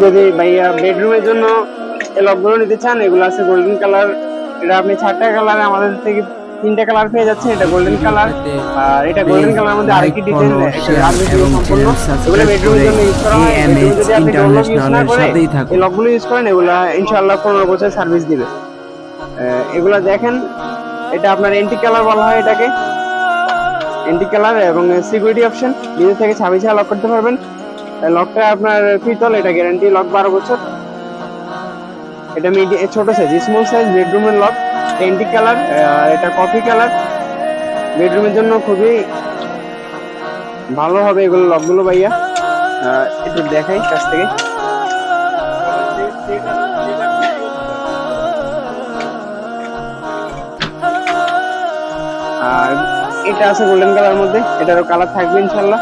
যদি ভাইয়া বেডরুমের জন্য এই লকগুলো নিতে চান, এগুলো আছে গোল্ডেন কালার। এটা আপনি 4টা কালারে আমাদের থেকে 3টা কালার পেয়ে যাচ্ছেন। এটা গোল্ডেন কালার, আর এটা গোল্ডেন কালার মধ্যে আরেকটি ডিজাইন, রাজনীতিক সম্পূর্ণ। এগুলো বেডরুমের জন্য ইউজ করা হয়। বেডরুমে যদি আপনি ডোর লক ইউজ না করে এই লকগুলো ইউজ করেন, এগুলা ইনশাআল্লাহ 15 বছর সার্ভিস দিবে। এগুলা দেখেন, এটা আপনার এন্টি কালার বলা হয় এটাকে, এন্টি কালার, এবং সিকিউরিটি অপশন নিজে থেকে চাবি ছাড়া লক করতে পারবেন। লকটা আপনার পিতল, এটা গ্যারান্টি লক 12 বছর। এটা ছোট সাইজ, স্মল সাইজ বেডরুমের লক, এন্টি কালার, এটা কফি কালার। বেডরুমের জন্য খুবই ভালো হবে এগুলো লকগুলো ভাইয়া। একটু দেখাই কাছ থেকে। আর এটা আছে গোল্ডেন কালার মধ্যে, এটারও কালার থাকবে ইনশাল্লাহ।